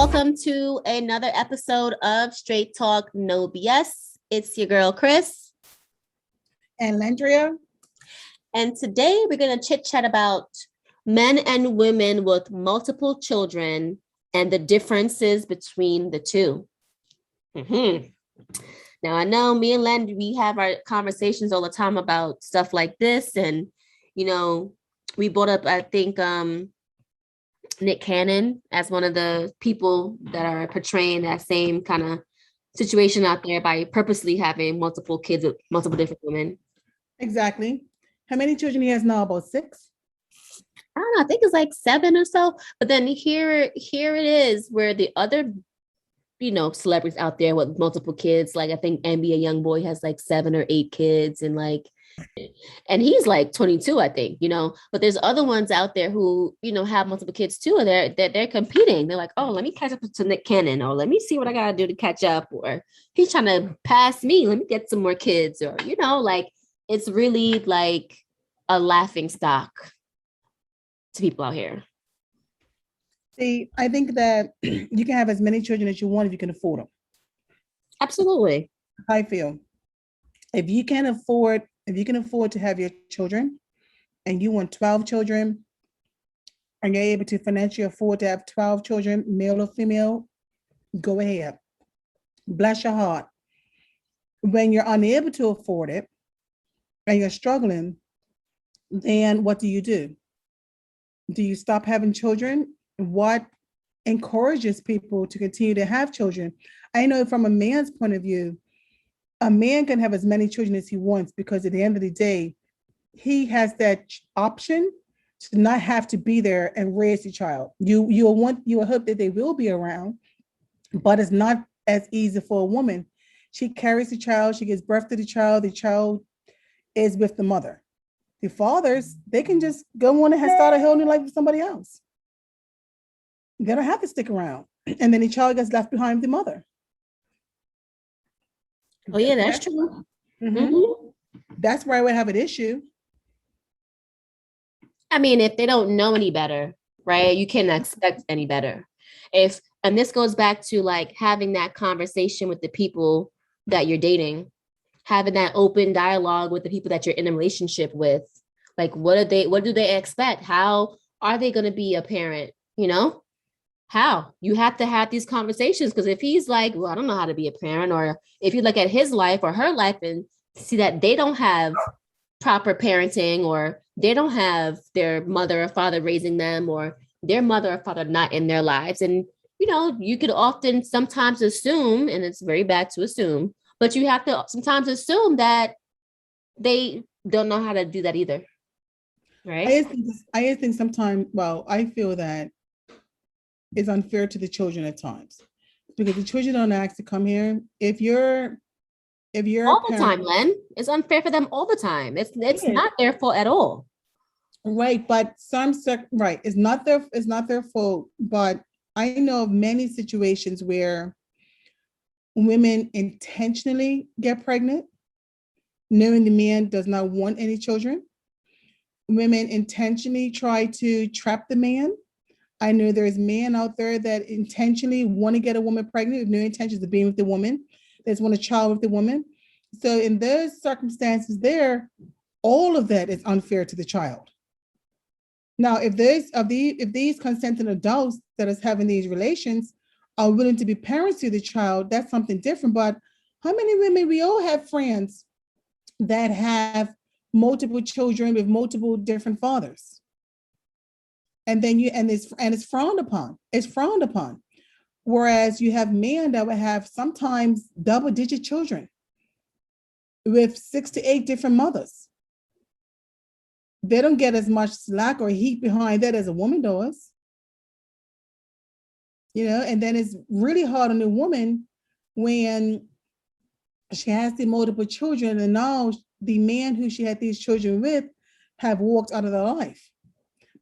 welcome to another episode of Straight Talk No BS. It's your girl, Chris. And Landria. And today we're going to chit chat about men and women with multiple children and the differences between the two. Now, I know me and Len, we have our conversations all the time about stuff like this. And, you know, we brought up, I think, Nick Cannon as one of the people that are portraying that same kind of situation out there by purposely having multiple kids with multiple different women. Exactly. How many children he has now? About 6? I don't know. I think it's like 7 or so. But then here it is where the other, celebrities out there with multiple kids, like I think NBA YoungBoy has like 7 or 8 kids and he's like 22, I think, but there's other ones out there who, have multiple kids too. And they're competing. They're like, oh, let me catch up to Nick Cannon, or let me see what I got to do to catch up, or he's trying to pass me. Let me get some more kids, or, like it's really like a laughing stock to people out here. See, I think that you can have as many children as you want if you can afford them. Absolutely. I feel if you can afford to have your children and you want 12 children and you're able to financially afford to have 12 children, male or female, go ahead. Bless your heart. When you're unable to afford it and you're struggling, then what do? Do you stop having children? What encourages people to continue to have children? I know from a man's point of view, a man can have as many children as he wants because at the end of the day, he has that option to not have to be there and raise the child. You will hope that they will be around, but it's not as easy for a woman. She carries the child, she gives birth to the child is with the mother. The fathers, they can just go on and start a whole new life with somebody else. They don't have to stick around. And then the child gets left behind with the mother. Oh, yeah, that's true. Mm-hmm. That's where I would have an issue. I mean, if they don't know any better, right? You can't expect any better. And this goes back to like having that conversation with the people that you're dating, having that open dialogue with the people that you're in a relationship with. Like, what do they expect? How are they going to be a parent? How? You have to have these conversations, because if he's like, well, I don't know how to be a parent, or if you look at his life or her life and see that they don't have proper parenting, or they don't have their mother or father raising them, or their mother or father not in their lives. And, you could often sometimes assume, and it's very bad to assume, but you have to sometimes assume that they don't know how to do that either. Right? I think sometimes, I feel that it's unfair to the children at times because the children don't ask to come here. If you're all the time, Len, it's unfair for them all the time. It's not their fault at all. Right, but it's not their fault. But I know of many situations where women intentionally get pregnant, knowing the man does not want any children. Women intentionally try to trap the man. I know there's men out there that intentionally want to get a woman pregnant with no intentions of being with the woman. They just want a child with the woman. So in those circumstances there, all of that is unfair to the child. Now, if these consenting adults that is having these relations are willing to be parents to the child, that's something different. But how many women, we all have friends that have multiple children with multiple different fathers. And then it's frowned upon. It's frowned upon. Whereas you have men that would have sometimes double-digit children with 6 to 8 different mothers. They don't get as much slack or heat behind that as a woman does. And then it's really hard on a woman when she has the multiple children and now the man who she had these children with have walked out of their life.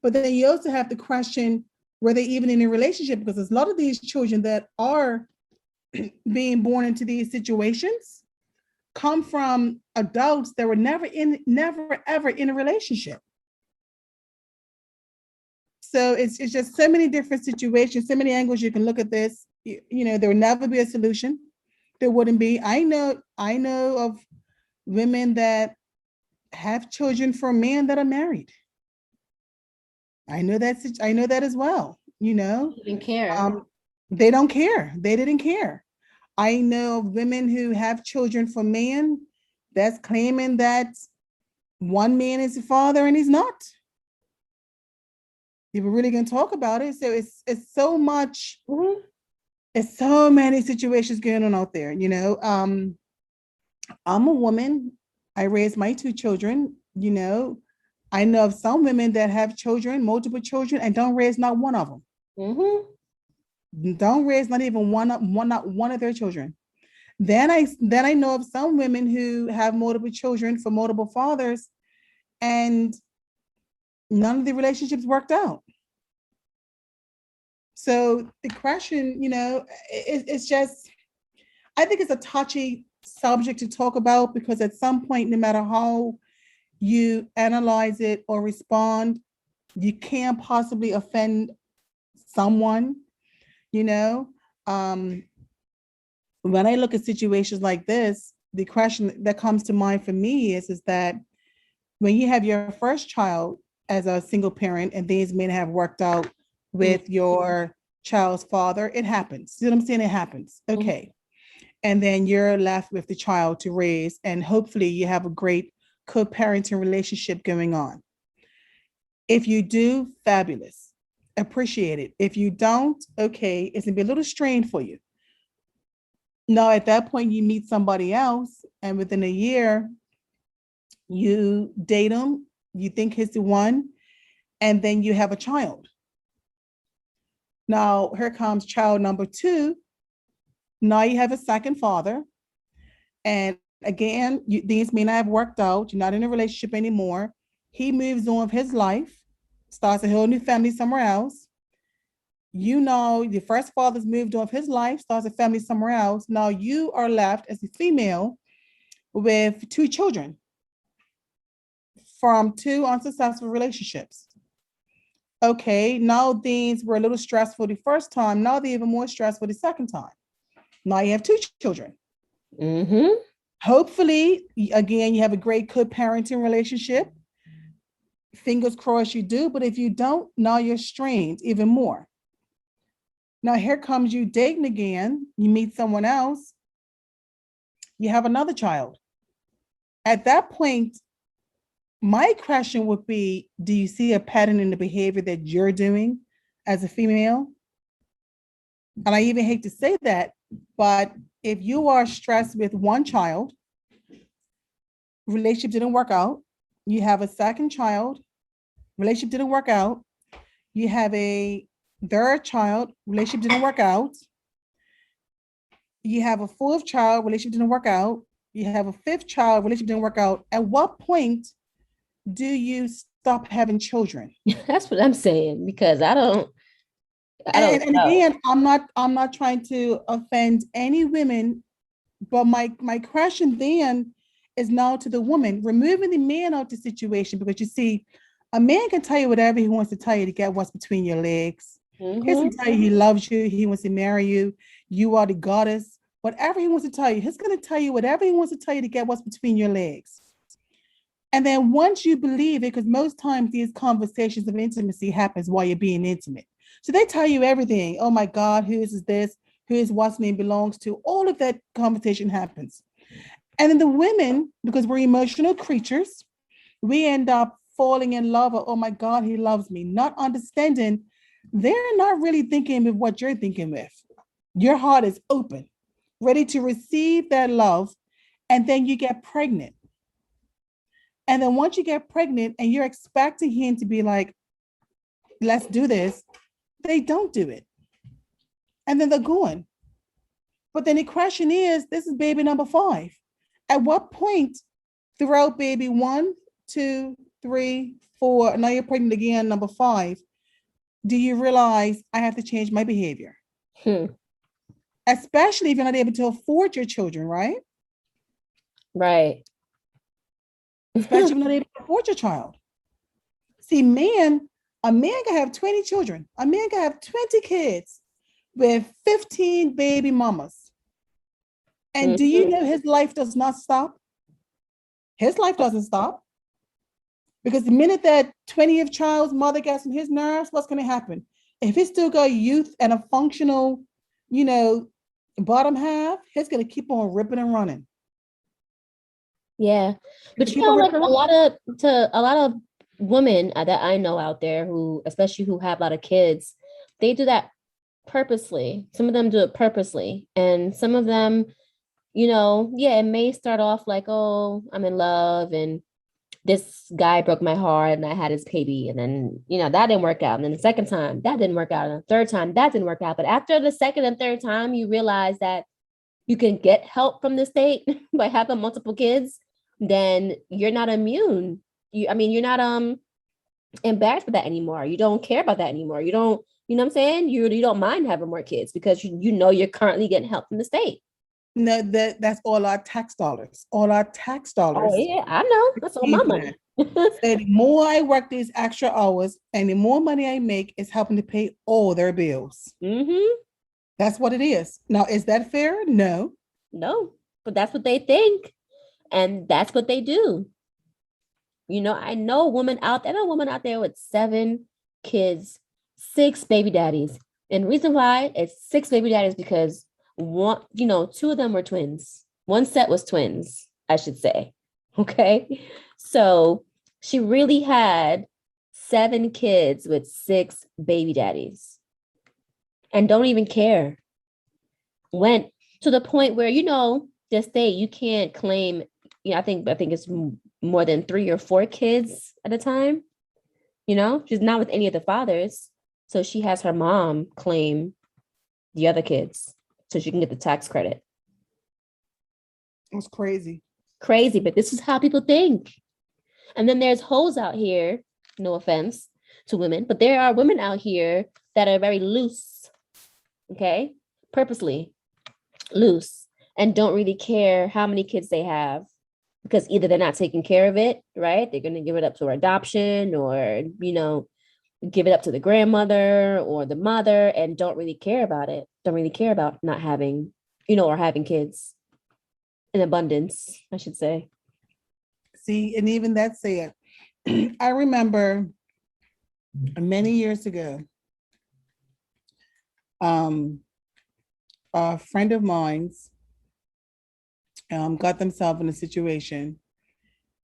But then you also have to question, were they even in a relationship? Because there's a lot of these children that are being born into these situations come from adults that were never ever in a relationship. So it's just so many different situations, so many angles you can look at this. There will never be a solution. There wouldn't be. I know of women that have children from men that are married. I know that as well. Didn't care. They don't care. They didn't care. I know of women who have children from men that's claiming that one man is the father and he's not. If we're really going to talk about it, so it's so much. Mhm. It's so many situations going on out there. I'm a woman. I raised my two children. I know of some women that have children, multiple children, and don't raise not one of them. Don't raise not even not one of their children. Then I know of some women who have multiple children for multiple fathers, and none of the relationships worked out. So the question, it's just, I think it's a touchy subject to talk about, because at some point, no matter how you analyze it or respond, you can't possibly offend someone. When I look at situations like this, the question that comes to mind for me is that when you have your first child as a single parent and things may have worked out with your child's father, it happens. See what I'm saying? It happens. Okay. And then you're left with the child to raise, and hopefully you have a great co-parenting relationship going on. If you do, fabulous. Appreciate it. If you don't, okay, it's gonna be a little strained for you. Now, at that point, you meet somebody else, and within a year, you date him, you think he's the one, and then you have a child. Now, here comes child number two. Now you have a second father. And again, things may not have worked out. You're not in a relationship anymore. He moves on with his life, starts a whole new family somewhere else. The first father's moved on with his life, starts a family somewhere else. Now you are left as a female with two children from two unsuccessful relationships. Okay, now things were a little stressful the first time. Now they're even more stressful the second time. Now you have two children. Hopefully, again, you have a great co-parenting relationship. Fingers crossed you do, but if you don't, now you're strained even more. Now here comes you dating again. You meet someone else. You have another child. At that point, my question would be, do you see a pattern in the behavior that you're doing as a female? And I even hate to say that, but if you are stressed with one child, relationship didn't work out, you have a second child, relationship didn't work out, you have a third child, relationship didn't work out, you have a fourth child, relationship didn't work out, you have a fifth child, relationship didn't work out. At what point do you stop having children? That's what I'm saying, because I don't And know. again, I'm not trying to offend any women, but my question then is now to the woman, removing the man out of the situation, because you see, a man can tell you whatever he wants to tell you to get what's between your legs. He can tell you he loves you, he wants to marry you, you are the goddess, whatever he wants to tell you, he's going to tell you whatever he wants to tell you to get what's between your legs. And then once you believe it, because most times these conversations of intimacy happens while you're being intimate. So they tell you everything. Oh my God, whose is this? Who is what's name belongs to? All of that conversation happens. And then the women, because we're emotional creatures, we end up falling in love. Or, oh my God, he loves me. Not understanding they're not really thinking with what you're thinking with. Your heart is open, ready to receive that love. And then you get pregnant. And then once you get pregnant and you're expecting him to be like, let's do this, they don't do it. And then they're going. But then the question is, this is baby number 5. At what point throughout baby 1, 2, 3, 4, now you're pregnant again, number 5, do you realize I have to change my behavior? Especially if you're not able to afford your children, right? Right. Especially if you're not able to afford your child. See, men A man can have 20 children. A man can have 20 kids with 15 baby mamas. And do you know his life does not stop? His life doesn't stop. Because the minute that 20th child's mother gets on his nerves, what's going to happen? If he's still got youth and a functional, bottom half, he's going to keep on ripping and running. Yeah. But like a lot of women that I know out there who, especially who have a lot of kids, they do that purposely. Some of them do it purposely. And some of them, it may start off like, oh, I'm in love and this guy broke my heart and I had his baby. And then, that didn't work out. And then the second time, that didn't work out. And the third time, that didn't work out. But after the second and third time, you realize that you can get help from the state by having multiple kids, then you're not immune. You're not embarrassed by that anymore. You don't care about that anymore. You don't, you know what I'm saying? You don't mind having more kids because you're currently getting help from the state. No, that's all our tax dollars. All our tax dollars. Oh, yeah, I know. That's all my money. So the more I work these extra hours and the more money I make is helping to pay all their bills. Mm-hmm. That's what it is. Now, is that fair? No. No, but that's what they think. And that's what they do. I know a woman out there with 7 kids, 6 baby daddies. And the reason why it's 6 baby daddies because 2 of them were twins. One set was twins, I should say. Okay. So she really had 7 kids with 6 baby daddies and don't even care. Went to the point where, the state, you can't claim, I think it's more than 3 or 4 kids at a time. She's not with any of the fathers. So she has her mom claim the other kids so she can get the tax credit. It's crazy. Crazy, but this is how people think. And then there's hoes out here, no offense to women, but there are women out here that are very loose, okay? Purposely loose and don't really care how many kids they have because either they're not taking care of it, right? They're going to give it up to adoption or, give it up to the grandmother or the mother and don't really care about it. Don't really care about not having, or having kids in abundance, I should say. See, and even that said, I remember many years ago, a friend of mine's got themselves in a situation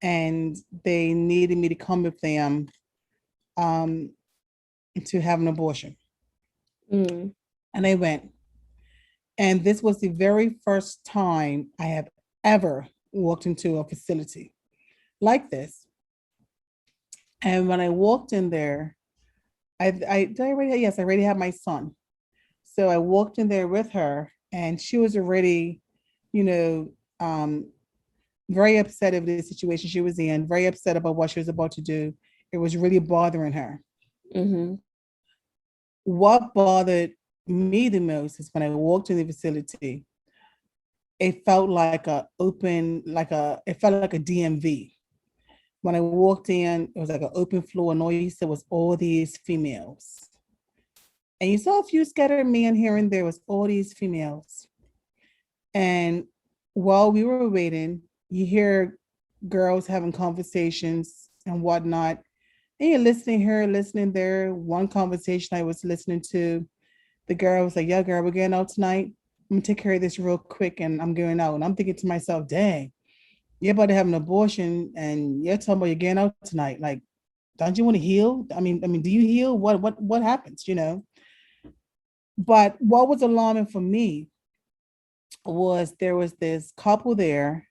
and they needed me to come with them to have an abortion. And I went. And this was the very first time I have ever walked into a facility like this. And when I walked in there, I already had my son. So I walked in there with her and she was already, very upset of the situation she was in, very upset about what she was about to do. It was really bothering her. Mm-hmm. What bothered me the most is when I walked in the facility, it felt like it felt like a DMV. When I walked in, it was like an open floor and all you said was all these females. And you saw a few scattered men here and there was all these females. And while we were waiting, you hear girls having conversations and whatnot. And you're listening here, listening there. One conversation I was listening to, the girl was like, yeah, girl, we're going out tonight. I'm gonna take care of this real quick and I'm going out. And I'm thinking to myself, dang, you're about to have an abortion and you're talking about you're going out tonight. Like, don't you want to heal? I mean, do you heal? What happens, But what was alarming for me was there was this couple there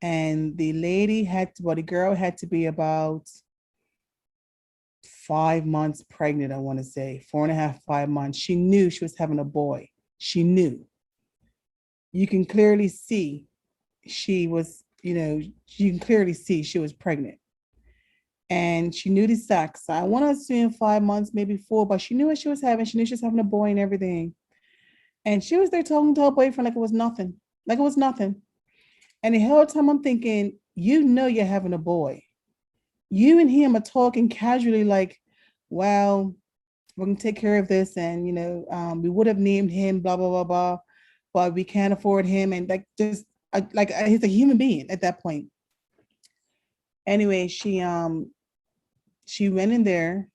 and the girl had to be about 5 months pregnant, I want to say 4.5, 5 months. She knew she was having a boy. She knew. You can clearly see she was, you can clearly see she was pregnant. And she knew the sex. I want to assume 5 months, maybe 4, but she knew what she was having. She knew she was having a boy and everything. And she was there talking to her boyfriend like it was nothing. Like it was nothing. And the whole time I'm thinking, you're having a boy. You and him are talking casually like, well, we're gonna take care of this, and we would have named him blah blah blah blah, but we can't afford him, and like just he's a human being at that point. Anyway, she went in there,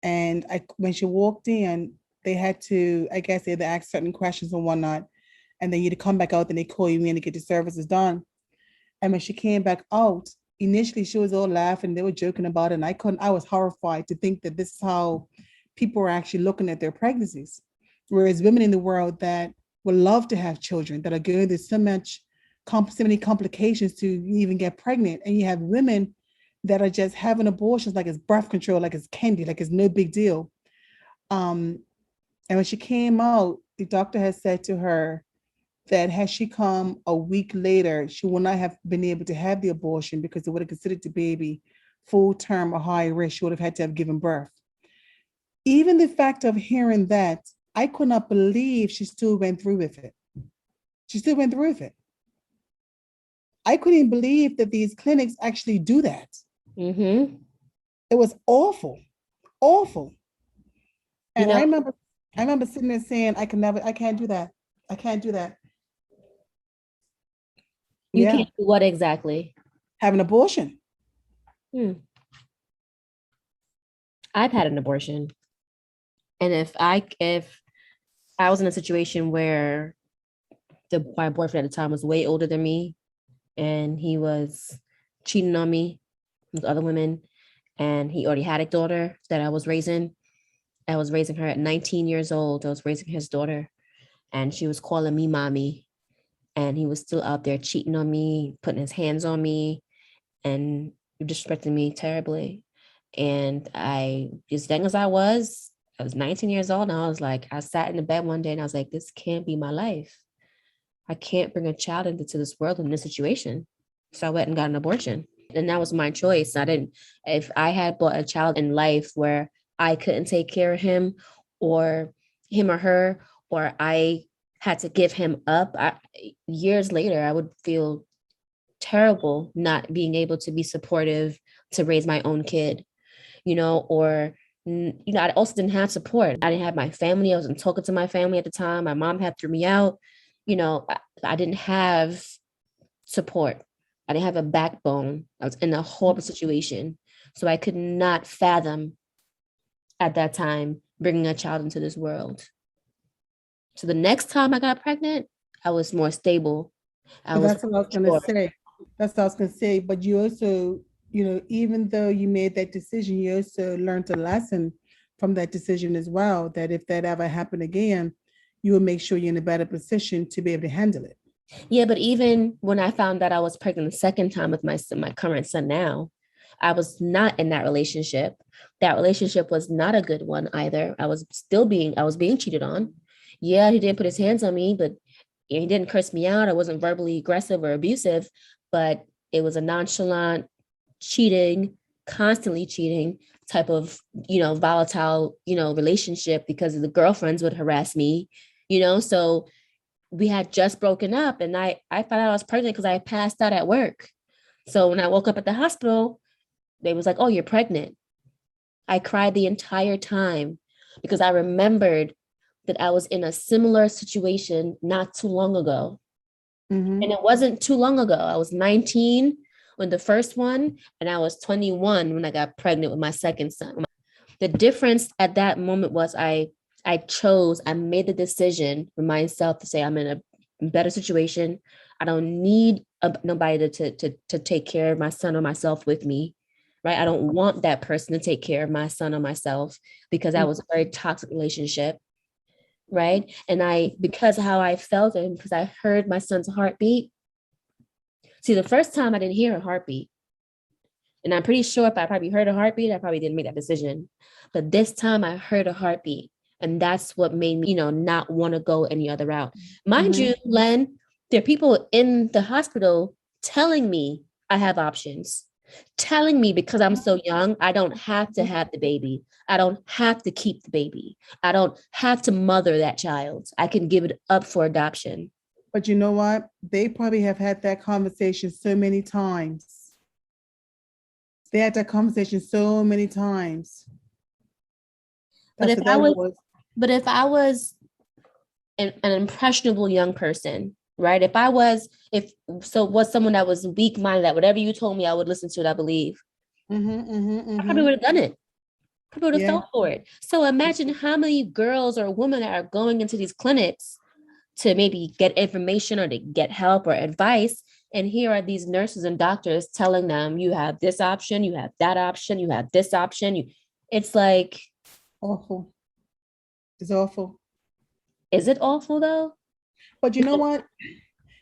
and when she walked in, they had to, I guess, they had to ask certain questions and whatnot, and then you'd come back out, and they call you in to get the services done. And when she came back out, initially she was all laughing, they were joking about it, and I was horrified to think that this is how people are actually looking at their pregnancies. Whereas women in the world that would love to have children, that are going through so many complications to even get pregnant, and you have women that are just having abortions like it's birth control, like it's candy, like it's no big deal. Um, and when she came out, the doctor had said to her that had she come a week later, she would not have been able to have the abortion because they would have considered the baby full term or high risk. She would have had to have given birth. Even the fact of hearing that, I could not believe she still went through with it. She still went through with it. I couldn't believe that these clinics actually do that. Mm-hmm. It was awful, awful. You And know, I remember sitting there saying, I can't do that. I can't do that. you Yeah, can't do what exactly? have an abortion. Hmm. I've had an abortion. And if I was in a situation where my boyfriend at the time was way older than me and he was cheating on me with other women and he already had a daughter that I was raising her at 19 years old. I was raising his daughter and she was calling me mommy and he was still out there cheating on me, putting his hands on me and disrespecting me terribly. And as young as I was 19 years old and I was like, I sat in the bed one day and I was like, this can't be my life. I can't bring a child into this world in this situation. So I went and got an abortion. And that was my choice. If I had brought a child in life where I couldn't take care of him or him or her, or I had to give him up, years later, I would feel terrible not being able to be supportive to raise my own kid, or I also didn't have support. I didn't have my family. I wasn't talking to my family at the time. My mom had threw me out. I didn't have support. I didn't have a backbone. I was in a horrible situation. So I could not fathom at that time bringing a child into this world. So the next time I got pregnant, I was more stable. I But was that's what I was gonna sure. say. That's what I was gonna say. But you also, even though you made that decision, you also learned a lesson from that decision as well, that if that ever happened again, you will make sure you're in a better position to be able to handle it. Yeah, but even when I found that I was pregnant the second time with my current son now, I was not in that relationship. That relationship was not a good one either. I was being cheated on. Yeah, he didn't put his hands on me, but he didn't curse me out. I wasn't verbally aggressive or abusive, but it was a nonchalant, cheating, constantly cheating type of, volatile, relationship because the girlfriends would harass me, so we had just broken up and I found out I was pregnant because I passed out at work. So when I woke up at the hospital, they was like, "Oh, you're pregnant." I cried the entire time because I remembered that I was in a similar situation not too long ago. Mm-hmm. And it wasn't too long ago. I was 19 when the first one, and I was 21 when I got pregnant with my second son. The difference at that moment was I made the decision for myself to say I'm in a better situation. I don't need nobody to take care of my son or myself with me, right? I don't want that person to take care of my son or myself because that was a very toxic relationship, right? And because of how I felt and because I heard my son's heartbeat. See, the first time I didn't hear a heartbeat. And I'm pretty sure if I probably heard a heartbeat, I probably didn't make that decision. But this time I heard a heartbeat. And that's what made me, not want to go any other route. Mind Mm-hmm. you, Len, there are people in the hospital telling me I have options, telling me because I'm so young, I don't have to have the baby. I don't have to keep the baby. I don't have to mother that child. I can give it up for adoption. But you know what? They probably have had that conversation so many times. They had that conversation so many times. But That's if what I that was, was. but if I was an impressionable young person, right? If I was, if so, was someone that was weak minded, that whatever you told me, I would listen to it, I believe. I probably would have done it. Probably would have Yeah. felt for it. So imagine how many girls or women that are going into these clinics to maybe get information or to get help or advice. And here are these nurses and doctors telling them, you have this option, you have that option, you have this option. It's like, Awful. It's awful. is it awful though? But you know what?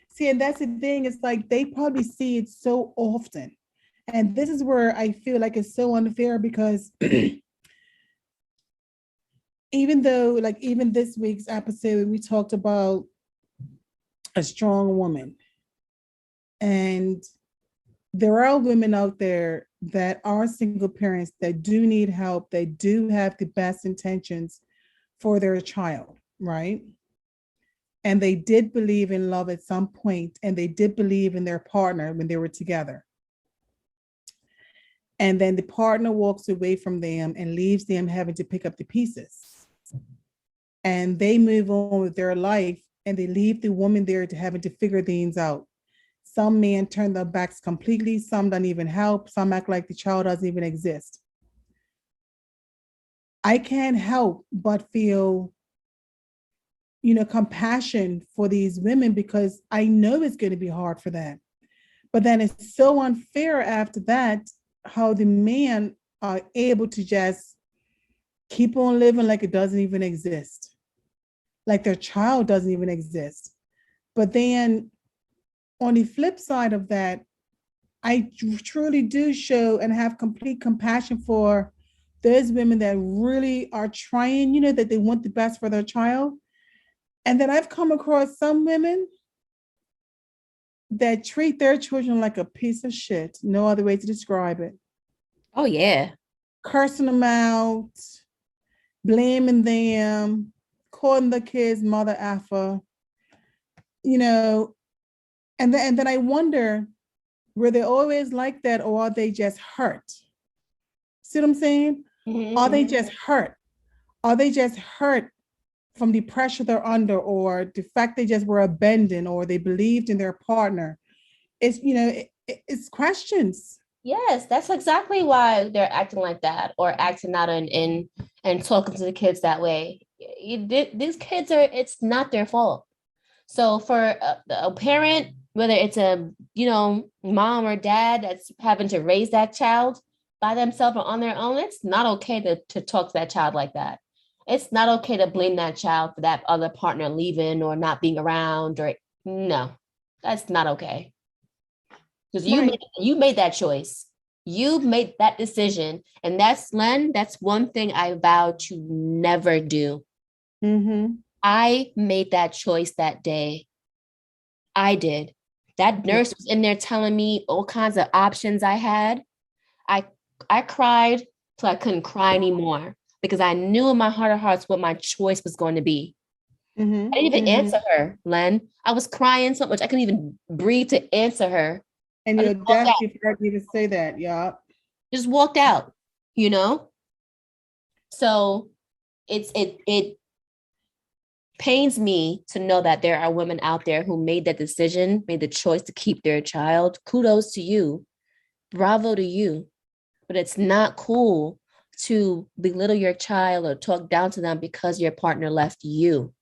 See, and that's the thing. It's like they probably see it so often. And this is where I feel like it's so unfair because even though, like, even this week's episode, we talked about a strong woman. And there are women out there that are single parents that do need help, that do have the best intentions for their child, right? And they did believe in love at some point, and they did believe in their partner when they were together. And then the partner walks away from them and leaves them having to pick up the pieces. And they move on with their life and they leave the woman there to having to figure things out. Some men turn their backs completely, some don't even help, some act like the child doesn't even exist. I can't help but feel, compassion for these women because I know it's going to be hard for them. But then it's so unfair after that how the men are able to just keep on living like it doesn't even exist, like their child doesn't even exist. But then on the flip side of that, I truly do show and have complete compassion for those women that really are trying, that they want the best for their child. And then I've come across some women that treat their children like a piece of shit. No other way to describe it. Oh yeah. Cursing them out, blaming them, calling the kids mother effer, you know, and then I wonder, were they always like that or are they just hurt? See what I'm saying? Are they just hurt? Are they just hurt from the pressure they're under or the fact they just were abandoned or they believed in their partner? It's questions. Yes, that's exactly why they're acting like that or acting out and talking to the kids that way. These kids are, it's not their fault. So for a parent, whether it's a, mom or dad that's having to raise that child by themselves or on their own, it's not okay to talk to that child like that. It's not okay to blame that child for that other partner leaving or not being around or no, that's not okay. Because Right. you made that choice. You made that decision. And that's Len, that's one thing I vow to never do. Mm-hmm. I made that choice that day. I did. That Yeah. nurse was in there telling me all kinds of options I had. I I cried till I couldn't cry anymore because I knew in my heart of hearts what my choice was going to be. Mm-hmm. I didn't even Mm-hmm. answer her, Len. I was crying so much I couldn't even breathe to answer her. And I the just walked out. audacity for me to say that, yeah. Just walked out, you know? So it pains me to know that there are women out there who made that decision, made the choice to keep their child. Kudos to you. Bravo to you. But it's not cool to belittle your child or talk down to them because your partner left you.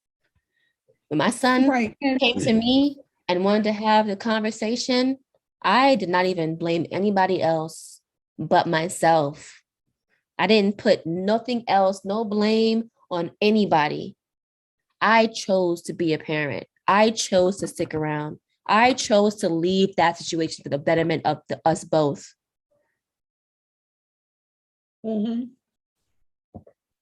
When my son Right. And came to me and wanted to have the conversation, I did not even blame anybody else but myself. I didn't put nothing else, no blame on anybody. I chose to be a parent. I chose to stick around. I chose to leave that situation for the betterment of us both. mm-hmm.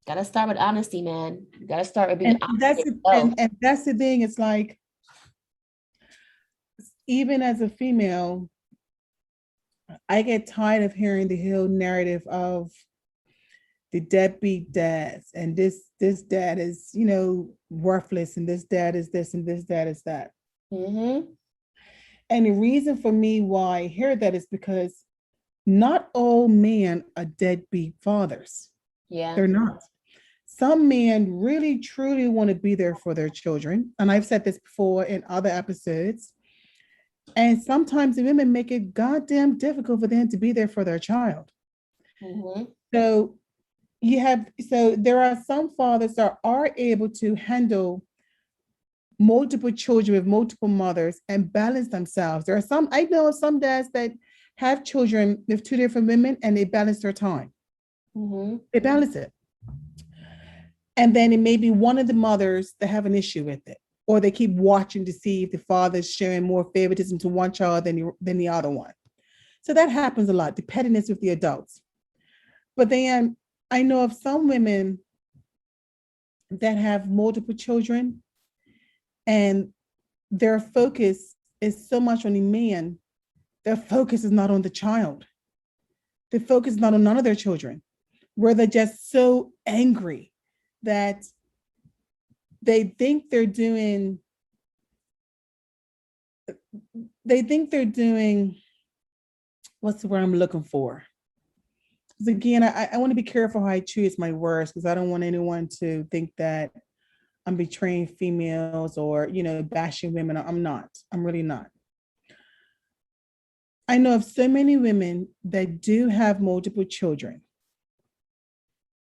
Gotta start with honesty, man. You gotta start with being and honest that's with it, yourself. and that's the thing. It's like even as a female, I get tired of hearing the whole narrative of the deadbeat dads and this dad is worthless and this dad is this and this dad is that. Mm-hmm. And the reason for me why I hear that is because not all men are deadbeat fathers. Yeah. They're not. some men really truly want to be there for their children. And I've said this before in other episodes. And sometimes the women make it goddamn difficult for them to be there for their child. Mm-hmm. So there are some fathers that are able to handle multiple children with multiple mothers and balance themselves. There are some, I know some dads that have children with two different women and they balance their time. Mm-hmm. They balance it. And then it may be one of the mothers that have an issue with it, or they keep watching to see if the father's showing more favoritism to one child than the other one. So that happens a lot, dependence with the adults. But then I know of some women that have multiple children and their focus is so much on the man, their focus is not on the child. The focus is not on none of their children, where they're just so angry that they think they're doing, what's the word I'm looking for? Because again, I want to be careful how I choose my words because I don't want anyone to think that I'm betraying females or, bashing women. I'm not. I'm really not. I know of so many women that do have multiple children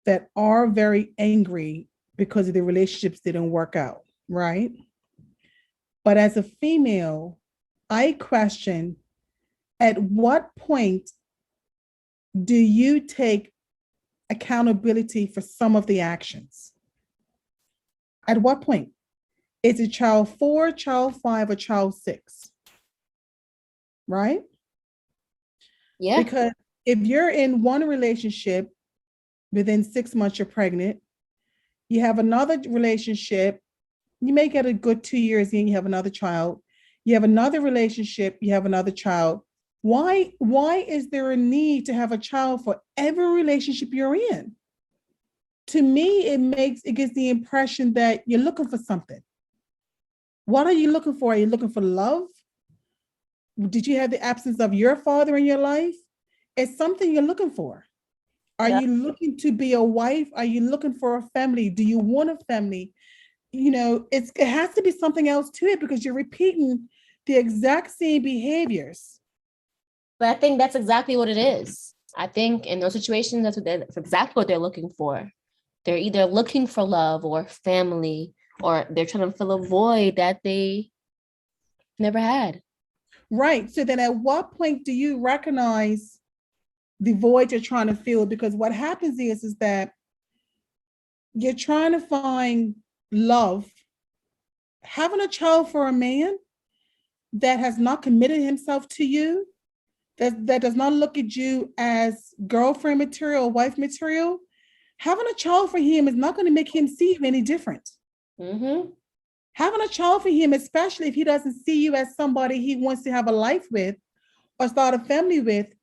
that are very angry because of the relationships didn't work out, right? But as a female, I question, at what point do you take accountability for some of the actions? At what point? Is it child 4, child 5, or child 6? Right? Yeah. Because if you're in one relationship, within 6 months, you're pregnant, you have another relationship, you may get a good 2 years in, you have another child, you have another relationship, you have another child. Why is there a need to have a child for every relationship you're in? To me, it gives the impression that you're looking for something. What are you looking for? Are you looking for love? Did you have the absence of your father in your life? It's something you're looking for. Are Yeah. you looking to be a wife? Are you looking for a family? Do you want a family? It has to be something else to it because you're repeating the exact same behaviors. But I think that's exactly what it is. I think in those situations, that's exactly what they're looking for. They're either looking for love or family, or they're trying to fill a void that they never had. Right. So then at what point do you recognize the void you're trying to fill? Because what happens is that you're trying to find love, having a child for a man that has not committed himself to you, that does not look at you as girlfriend material, wife material. Having a child for him is not going to make him see you any different. Mm-hmm. Having a child for him, especially if he doesn't see you as somebody he wants to have a life with or start a family with,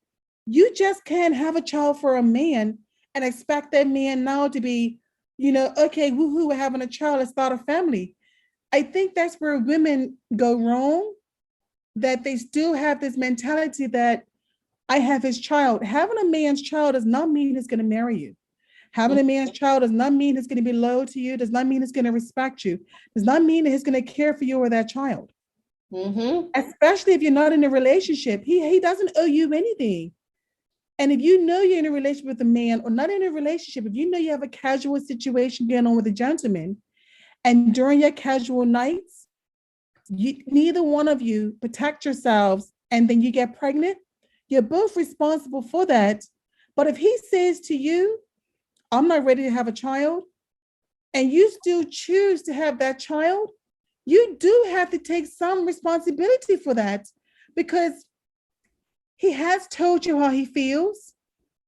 you just can't have a child for a man and expect that man now to be, okay, woohoo, we're having a child, let's start a family. I think that's where women go wrong, that they still have this mentality that I have his child. Having a man's child does not mean he's going to marry you. Having a man's child does not mean he's going to be loyal to you, does not mean he's going to respect you, does not mean that he's going to care for you or that child. Mm-hmm. Especially if you're not in a relationship. He doesn't owe you anything. And if you know you're in a relationship with a man or not in a relationship, if you know you have a casual situation going on with a gentleman, and during your casual nights, neither one of you protect yourselves and then you get pregnant, you're both responsible for that. But if he says to you, I'm not ready to have a child, and you still choose to have that child, you do have to take some responsibility for that because he has told you how he feels.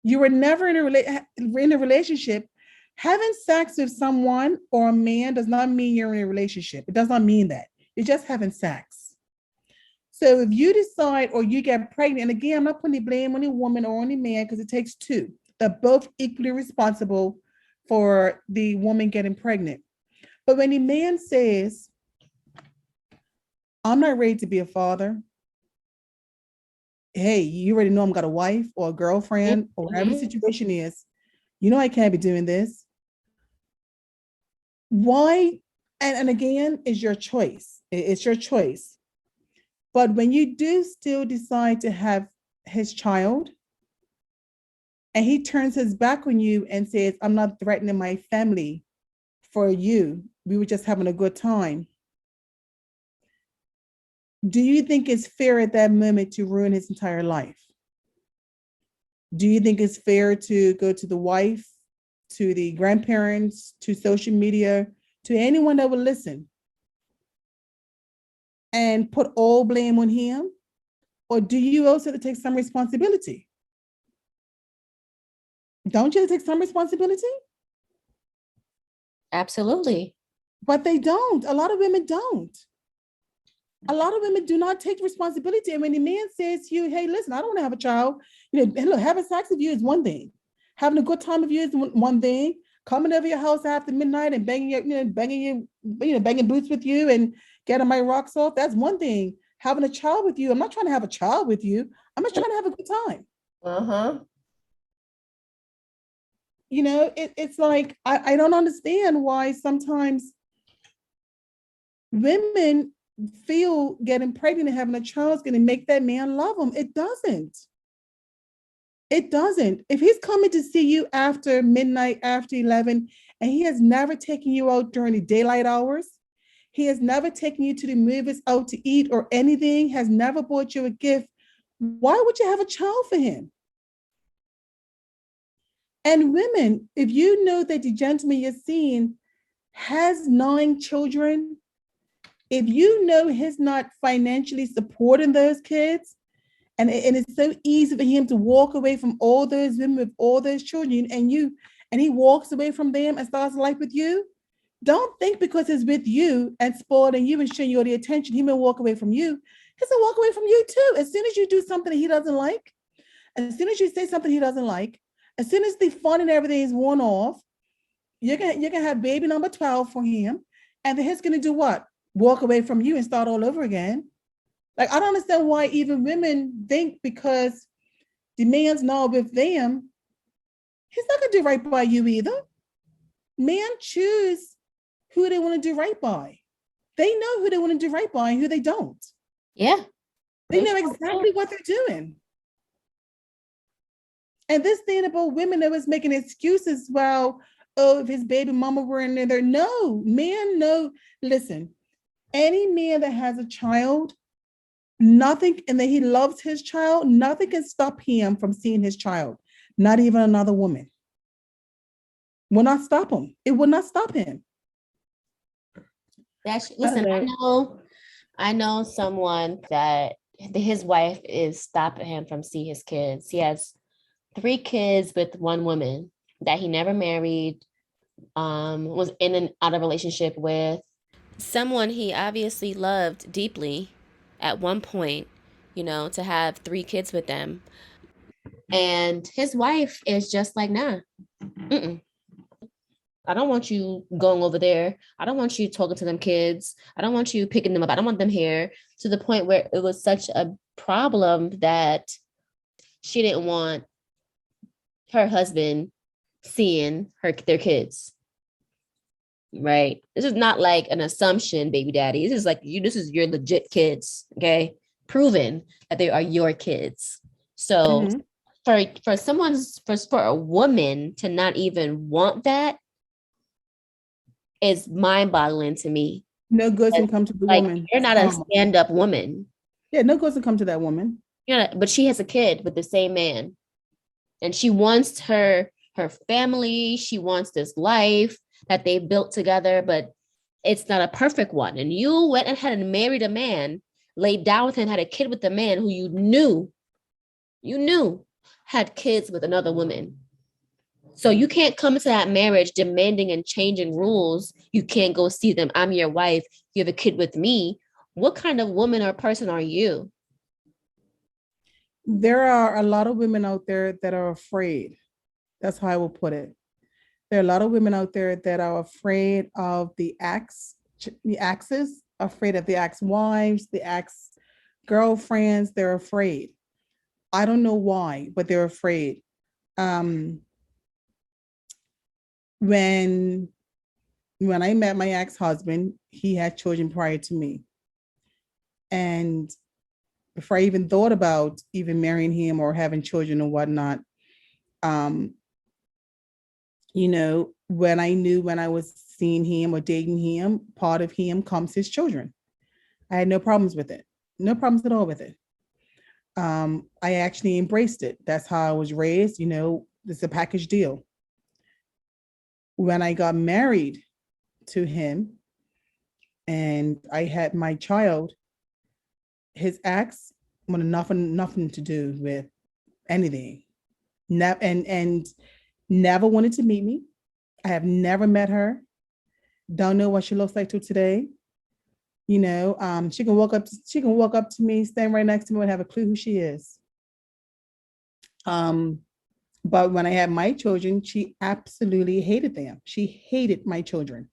You were never in a relationship. Having sex with someone or a man does not mean you're in a relationship. It does not mean that. You're just having sex. So if you decide or you get pregnant, and again, I'm not putting the blame on the woman or on the man because it takes two. They're both equally responsible for the woman getting pregnant. But when the man says, I'm not ready to be a father, hey, you already know I'm got a wife or a girlfriend or whatever the situation is, I can't be doing this. Why? And again, it's your choice. It's your choice. But when you do still decide to have his child, and he turns his back on you and says, I'm not threatening my family for you, we were just having a good time. Do you think it's fair at that moment to ruin his entire life? Do you think it's fair to go to the wife, to the grandparents, to social media, to anyone that will listen and put all blame on him? Or do you also take some responsibility? Don't you take some responsibility? Absolutely. But they don't. A lot of women don't. A lot of women do not take responsibility. And when the man says to you, hey, listen, I don't want to have a child, look, having sex with you is one thing. Having a good time with you is one thing. Coming over your house after midnight and banging boots with you and getting my rocks off, that's one thing. Having a child with you, I'm not trying to have a child with you. I'm just trying to have a good time. Uh-huh. It's like, I don't understand why sometimes women feel getting pregnant and having a child is going to make that man love them. It doesn't. It doesn't. If he's coming to see you after midnight, after 11, and he has never taken you out during the daylight hours, he has never taken you to the movies, out to eat or anything, has never bought you a gift, why would you have a child for him? And women, if you know that the gentleman you're seeing has 9 children, if you know he's not financially supporting those kids, and it's so easy for him to walk away from all those women with all those children, and he walks away from them and starts life with you, don't think because he's with you and spoiling you and showing you all the attention, he may walk away from you. He's gonna walk away from you too. As soon as you do something that he doesn't like, as soon as you say something he doesn't like, as soon as the fun and everything is worn off, you're gonna have baby number 12 for him, and then he's gonna do what? Walk away from you and start all over again. Like, I don't understand why even women think because the man's not with them, he's not gonna do right by you either. Men choose who they want to do right by. They know who they want to do right by and who they don't. Yeah. They know exactly what they're doing. And this thing about women that was making excuses, well, oh, if his baby mama were in there. No, men know. Listen, any man that has a child, nothing, and that he loves his child, nothing can stop him from seeing his child, not even another woman. Will not stop him. It will not stop him. Listen, I know someone that his wife is stopping him from seeing his kids. He has 3 kids with one woman that he never married, was in and out of relationship with. Someone he obviously loved deeply at one point, to have 3 kids with them. And his wife is just like, nah, I don't want you going over there. I don't want you talking to them kids. I don't want you picking them up. I don't want them here, to the point where it was such a problem that she didn't want her husband seeing their kids. Right? This is not like an assumption, baby daddy. This is like this is your legit kids, okay? Proven that they are your kids. So for a woman to not even want that is mind-boggling to me. No goods can come to the woman. You're not a stand-up woman. Yeah, no goods can come to that woman. Yeah, but she has a kid with the same man, and she wants her family. She wants this life that they built together, but it's not a perfect one. And you went ahead and married a man, laid down with him, had a kid with a man who you knew had kids with another woman. So you can't come into that marriage demanding and changing rules. You can't go see them. I'm your wife. You have a kid with me. What kind of woman or person are you? There are a lot of women out there that are afraid. That's how I will put it. There are a lot of women out there that are afraid of the exes, afraid of the ex-wives, the ex-girlfriends. They're afraid. I don't know why, but they're afraid. When when I met my ex-husband, he had children prior to me. And before I even thought about even marrying him or having children or whatnot, um, when I knew when I was seeing him or dating him, part of him comes his children. I had no problems with it. No problems at all with it. I actually embraced it. That's how I was raised. It's a package deal. When I got married to him and I had my child, his ex wanted nothing to do with anything. And never wanted to meet me. I have never met her. Don't know what she looks like to today. She can walk up to me, stand right next to me, and have a clue who she is. But when I had my children, she absolutely hated them. She hated my children,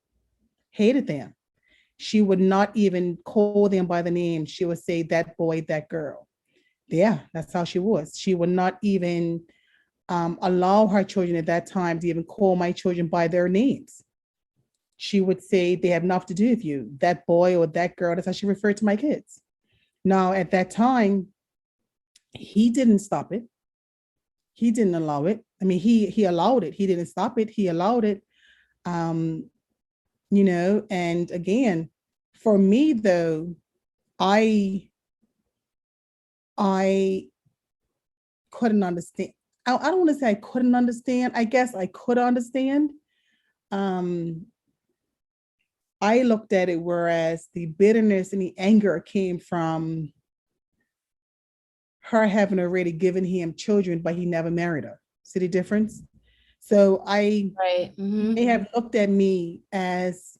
hated them. She would not even call them by the name. She would say that boy, that girl. Yeah, that's how she was. She would not even allow her children at that time to even call my children by their names. She would say they have nothing to do with you, that boy or that girl. That's how she referred to my kids. Now, at that time, he didn't stop it. He didn't allow it. I mean, he allowed it. He didn't stop it. He allowed it. And again, for me though, I couldn't understand. I don't want to say I couldn't understand. I guess I could understand. I looked at it, whereas the bitterness and the anger came from her having already given him children, but he never married her. See the difference? So I may have looked at me as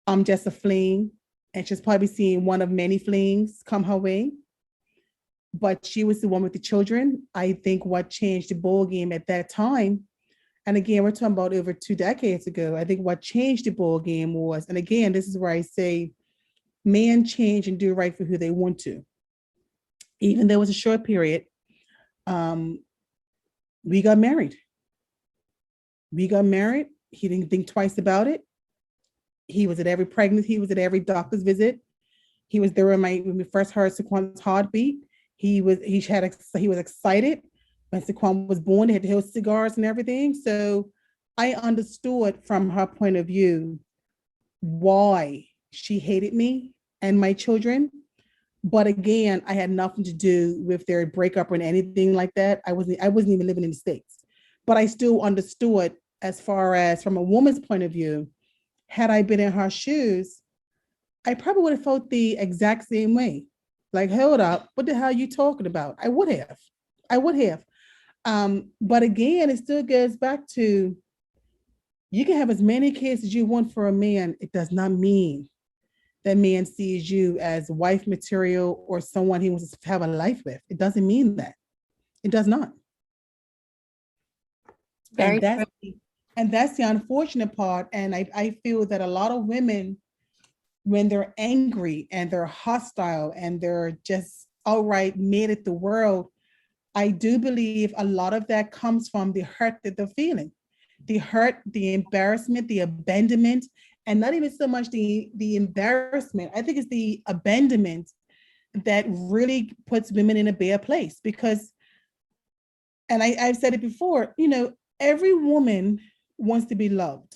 I'm just a fling, and she's probably seeing one of many flings come her way. But she was the one with the children. I think what changed the ball game at that time, and again, we're talking about over 2 decades ago. I think what changed the ball game was, and again, this is where I say, men change and do right for who they want to. Even though it was a short period, we got married. We got married. He didn't think twice about it. He was at every pregnancy. He was at every doctor's visit. He was there when we first heard Saquon's heartbeat. He was excited when Saquon was born. They had his cigars and everything. So I understood from her point of view why she hated me and my children. But again, I had nothing to do with their breakup or anything like that. I wasn't even living in the States. But I still understood, as far as from a woman's point of view, had I been in her shoes, I probably would have felt the exact same way. Like, hold up, what the hell are you talking about? I would have. But again, it still goes back to, you can have as many kids as you want for a man. It does not mean that man sees you as wife material or someone he wants to have a life with. It doesn't mean that. It does not. And that's the unfortunate part. And I feel that a lot of women, when they're angry and they're hostile and they're just outright mad at the world, I do believe a lot of that comes from the hurt that they're feeling. The hurt, the embarrassment, the abandonment, and not even so much the embarrassment. I think it's the abandonment that really puts women in a bad place, because, and I've said it before, every woman wants to be loved.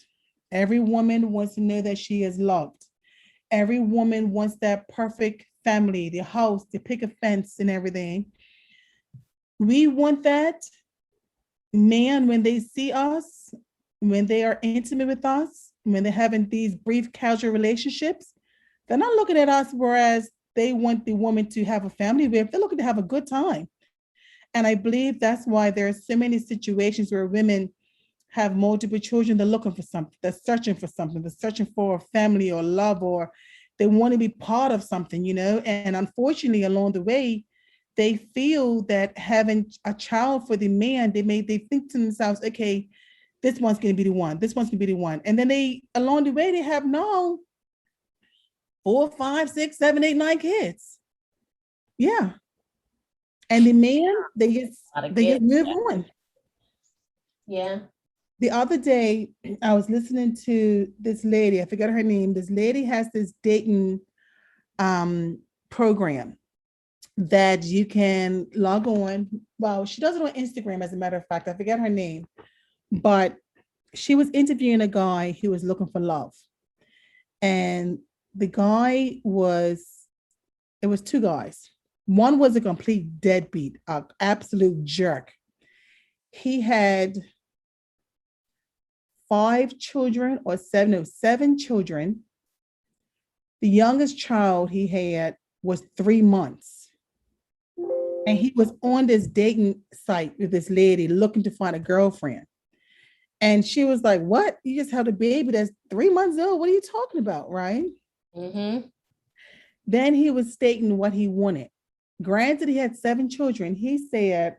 Every woman wants to know that she is loved. Every woman wants that perfect family, the house, the picket fence and everything. We want that. Man, when they see us, when they are intimate with us, when they're having these brief casual relationships, they're not looking at us whereas they want the woman to have a family with. They're looking to have a good time. And I believe that's why there are so many situations where women have multiple children. They're looking for something. They're searching for something. They're searching for a family or love, or they want to be part of something, And unfortunately, along the way, they feel that having a child for the man, they think to themselves, okay, this one's going to be the one. This one's going to be the one. And then along the way, they have 4, 5, 6, 7, 8, 9 kids. Yeah. And the man, they get moved on. Yeah. The other day, I was listening to this lady, I forget her name. This lady has this dating program that you can log on. Well, she does it on Instagram, as a matter of fact. I forget her name, but she was interviewing a guy who was looking for love. And the guy was, it was two guys. One was a complete deadbeat, an absolute jerk. He had five children or seven, no, seven children. The youngest child he had was 3 months. And he was on this dating site with this lady looking to find a girlfriend. And she was like, "What? You just had a baby that's 3 months old? What are you talking about?" Right? Mm-hmm. Then he was stating what he wanted. Granted, he had seven children. He said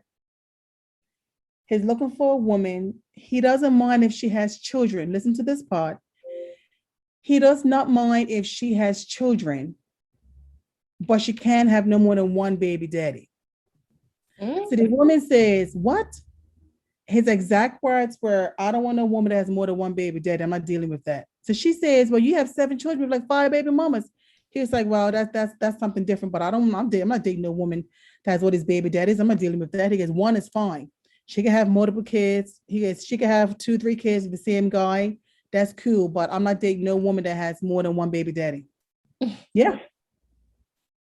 he's looking for a woman. He doesn't mind if she has children. Listen to this part. He does not mind if she has children, but she can't have no more than one baby daddy. Mm-hmm. So the woman says, "What?" His exact words were, "I don't want a woman that has more than one baby daddy. I'm not dealing with that." So she says, "Well, you have seven children with like five baby mamas." He was like, "Well, that's something different, but I'm not dating a woman that has all these baby daddies. I'm not dealing with that." He goes, "One is fine. She can have multiple kids." He goes, "She can have two, three kids with the same guy. That's cool, but I'm not dating no woman that has more than one baby daddy." Yeah.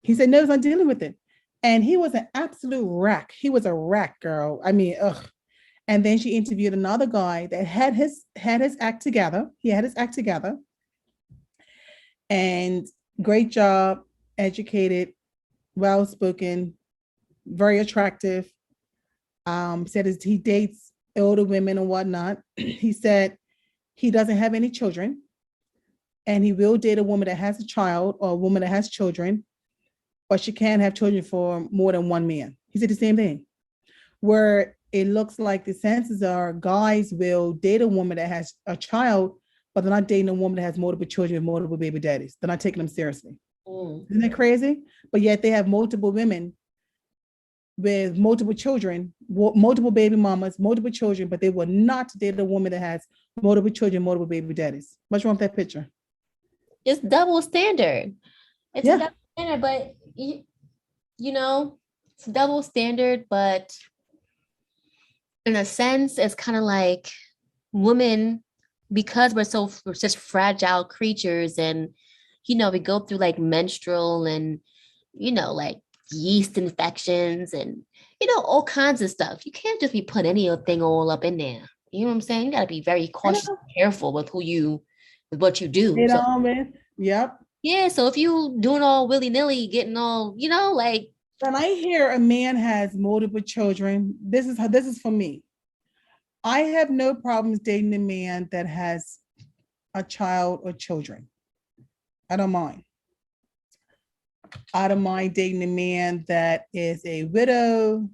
He said, "No, he's not dealing with it." And he was an absolute wreck. He was a wreck, girl. I mean, ugh. And then she interviewed another guy that had his act together. He had his act together. And great job, educated, well-spoken, very attractive. Said he dates older women and whatnot. He said he doesn't have any children, and he will date a woman that has a child or a woman that has children, but she can't have children for more than one man. He said the same thing. Where it looks like the chances are guys will date a woman that has a child, but they're not dating a woman that has multiple children and multiple baby daddies. They're not taking them seriously. Isn't that crazy? But yet they have multiple women with multiple children, multiple baby mamas, multiple children, but they will not date a woman that has multiple children, multiple baby daddies. What's wrong with that picture? It's double standard. It's a double standard, but you know, it's double standard, but in a sense, it's kind of like women, because we're just fragile creatures, and we go through like menstrual and like yeast infections and all kinds of stuff. You can't just be putting anything all up in there. You know what I'm saying? You got to be very cautious and careful with with what you do. Yep. Yeah. So if you doing all willy-nilly, getting all, like. When I hear a man has multiple children, this is for me. I have no problems dating a man that has a child or children. I don't mind. I don't mind dating a man that is a widow,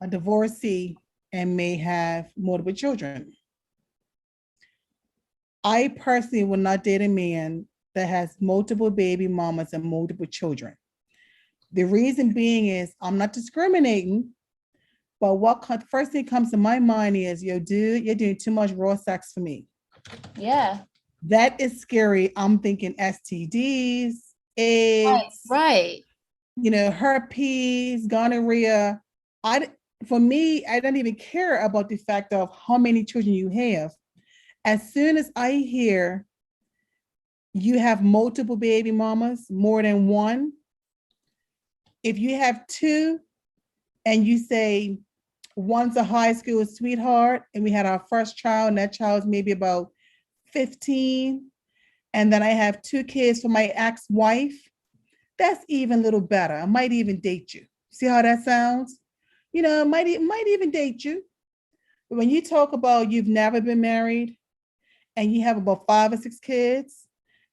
a divorcee, and may have multiple children. I personally will not date a man that has multiple baby mamas and multiple children. The reason being is I'm not discriminating, but what first thing comes to my mind is, yo, dude, you're doing too much raw sex for me. Yeah. That is scary. I'm thinking STDs, AIDS, right. Herpes, gonorrhea. For me, I don't even care about the fact of how many children you have. As soon as I hear you have multiple baby mamas, more than one, if you have two and you say one's a high school sweetheart and we had our first child and that child's maybe about 15, and then I have two kids for my ex-wife, that's even a little better. I might even date you. See how that sounds? Might even date you. But when you talk about you've never been married and you have about 5 or 6 kids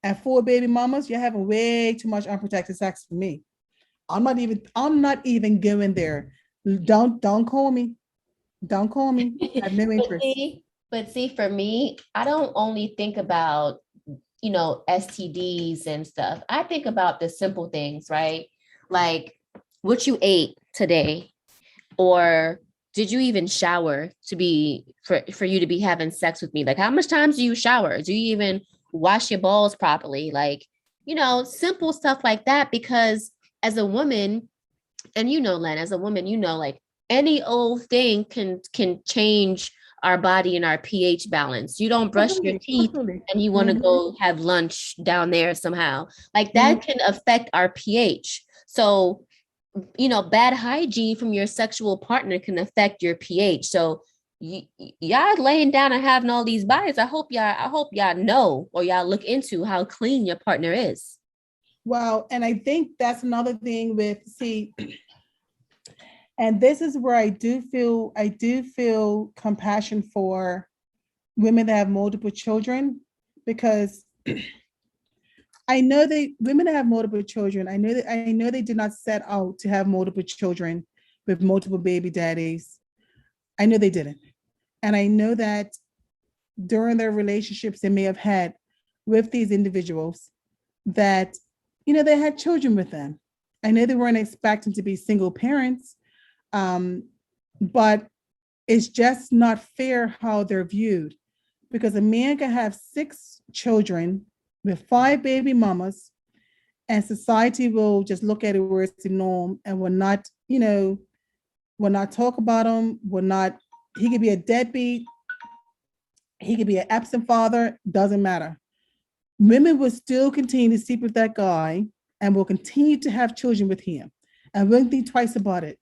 and 4 baby mamas, you're having way too much unprotected sex for me. I'm not even going there. Don't call me. Don't call me. I have no interest. But see, for me, I don't only think about, STDs and stuff. I think about the simple things, right? Like what you ate today, or did you even shower to be for you to be having sex with me? Like, how much times do you shower? Do you even wash your balls properly? Like, simple stuff like that. Because as a woman, and Len, as a woman, like any old thing can change our body and our pH balance. You don't brush your Absolutely, teeth absolutely. and you want to go have lunch down there somehow. Like that can affect our pH. So, bad hygiene from your sexual partner can affect your pH. So y'all laying down and having all these bodies. I hope y'all know, or y'all look into how clean your partner is. Well, and I think that's another thing with, see, and this is where I do feel compassion for women that have multiple children, because I know women that have multiple children, I know they did not set out to have multiple children with multiple baby daddies. I know they didn't. And I know that during their relationships they may have had with these individuals, that, they had children with them. I know they weren't expecting to be single parents, but it's just not fair how they're viewed, because a man can have 6 children with 5 baby mamas, and society will just look at it where it's the norm and will not, will not talk about him, he could be a deadbeat, he could be an absent father, doesn't matter. Women will still continue to sleep with that guy and will continue to have children with him and won't think twice about it.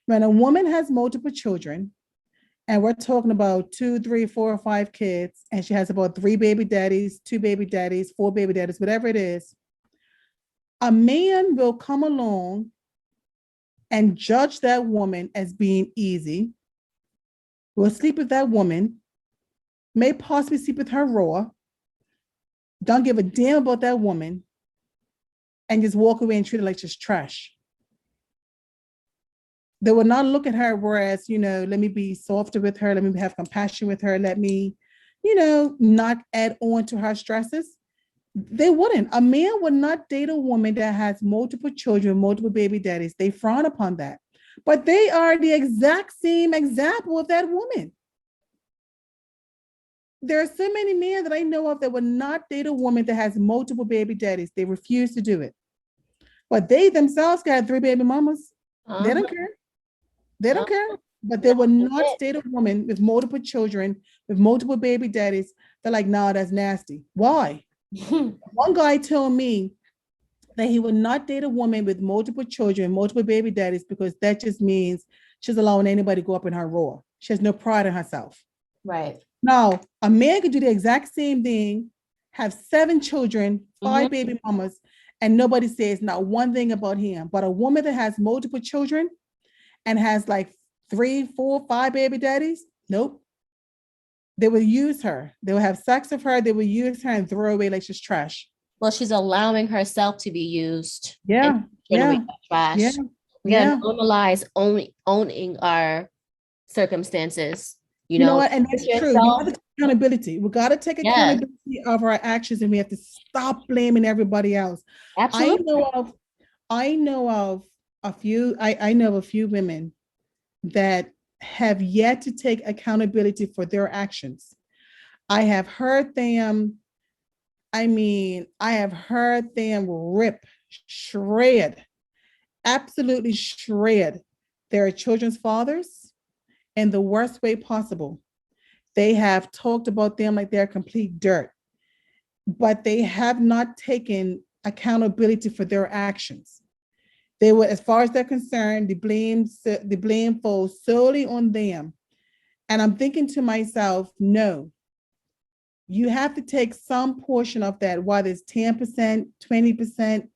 When a woman has multiple children, and we're talking about 2, 3, 4, or 5 kids, and she has about 3 baby daddies, 2 baby daddies, 4 baby daddies, whatever it is, a man will come along and judge that woman as being easy, will sleep with that woman, may possibly sleep with her raw, don't give a damn about that woman, and just walk away and treat her like just trash. They will not look at her, whereas, let me be softer with her, let me have compassion with her, let me, not add on to her stresses. They wouldn't. A man would not date a woman that has multiple children, multiple baby daddies. They frown upon that. But they are the exact same example of that woman. There are so many men that I know of that would not date a woman that has multiple baby daddies. They refuse to do it. But they themselves got 3 baby mamas. They don't care. They don't care. But they will not date a woman with multiple children, with multiple baby daddies. They're like, nah, that's nasty. Why? One guy told me that he would not date a woman with multiple children, multiple baby daddies, because that just means she's allowing anybody to go up in her raw. She has no pride in herself. Right. Now, a man could do the exact same thing, have 7 children, 5 baby mamas, and nobody says not one thing about him. But a woman that has multiple children and has like 3, 4, 5 baby daddies, nope. They will use her. They will have sex with her. They will use her and throw away like she's trash. Well, she's allowing herself to be used. Yeah. Yeah. Trash. Yeah. We gotta normalize owning our circumstances. You know what? And that's true. We have to take accountability. We got to take accountability of our actions, and we have to stop blaming everybody else. Absolutely. I know of a few women that have yet to take accountability for their actions. I have heard them rip, shred, absolutely shred their children's fathers in the worst way possible. They have talked about them like they're complete dirt, but they have not taken accountability for their actions. They were, as far as they're concerned, the blame falls solely on them. And I'm thinking to myself, no, you have to take some portion of that, whether it's 10%, 20%,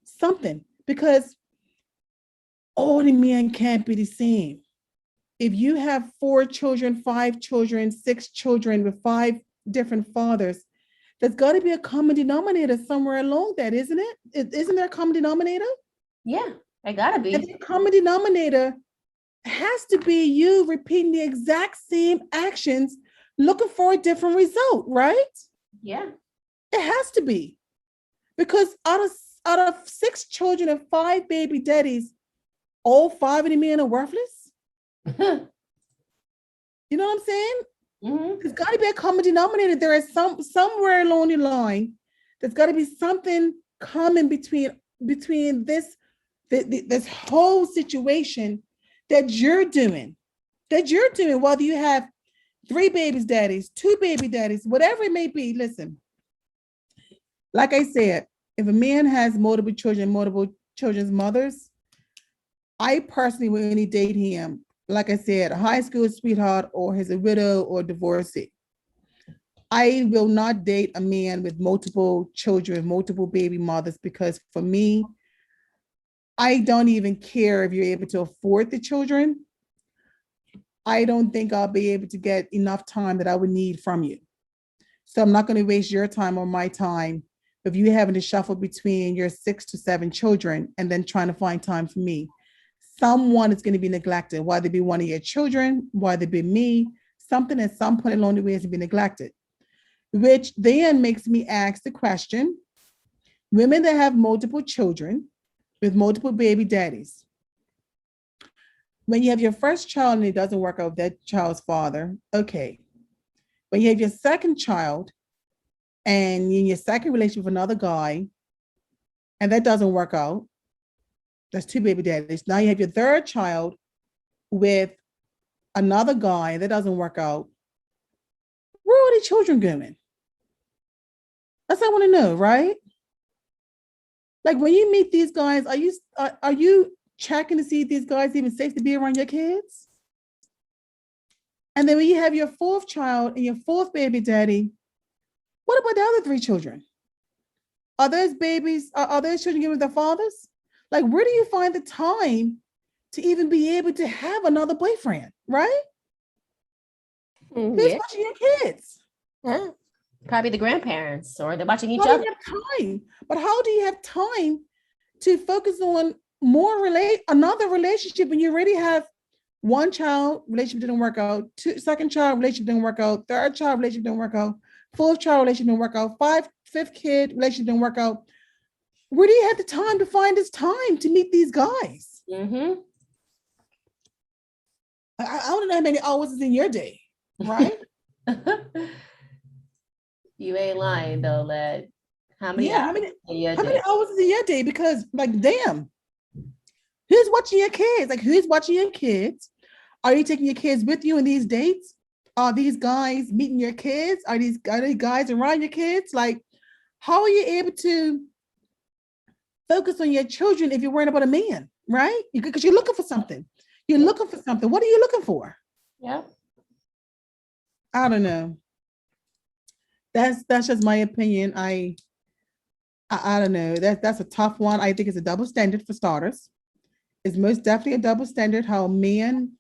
something, because all the men can't be the same. If you have 4 children, 5 children, 6 children with 5 different fathers, there's got to be a common denominator somewhere along that, isn't it? Isn't there a common denominator? Yeah, I gotta be. And the common denominator has to be you repeating the exact same actions, looking for a different result, right? Yeah. It has to be. Because out of 6 children and 5 baby daddies, all 5 of the men are worthless? You know what I'm saying? Mm-hmm. There's got to be a common denominator. There is somewhere along the line, there's got to be something common between this whole situation that you're doing, whether you have 3 babies daddies, 2 baby daddies, whatever it may be. Listen, like I said, if a man has multiple children's mothers, I personally will only date him, like I said, a high school sweetheart, or he's a widow or divorcee. I will not date a man with multiple children, multiple baby mothers, because for me, I don't even care if you're able to afford the children. I don't think I'll be able to get enough time that I would need from you. So I'm not going to waste your time or my time if you having to shuffle between your 6 to 7 children and then trying to find time for me. Someone is going to be neglected, whether it be one of your children, whether it be me, something at some point along the way has to be neglected, which then makes me ask the question, women that have multiple children with multiple baby daddies, when you have your first child and it doesn't work out with that child's father, okay. When you have your second child and in your second relationship with another guy, and that doesn't work out, that's 2 baby daddies. Now you have your third child with another guy, that doesn't work out. Where are the children going? That's what I want to know, right? Like when you meet these guys, are you checking to see if these guys even safe to be around your kids? And then when you have your 4th child and your 4th baby daddy, what about the other 3 children? Are those children given with their fathers? Like, where do you find the time to even be able to have another boyfriend, right? Who's watching your kids? Yeah. Probably the grandparents, or they're watching each How other. do you have time? But how do you have time to focus on another relationship when you already have 1 child relationship didn't work out, second child relationship didn't work out, third child relationship didn't work out, 4th child relationship didn't work out, 5th kid relationship didn't work out. Where do you have the time to find this time to meet these guys? Mm-hmm. I don't know how many hours is in your day, right? You ain't lying though, lad. How many Yeah, hours how many hours is in your day? Because like, damn, who's watching your kids? Like, who's watching your kids? Are you taking your kids with you in these dates? Are these guys meeting your kids? Are these guys around your kids? Like, how are you able to focus on your children if you're worrying about a man, right? Because you're looking for something. You're looking for something. What are you looking for? Yeah. I don't know. That's just my opinion. I don't know. That's a tough one. I think it's a double standard for starters. It's most definitely a double standard. How a man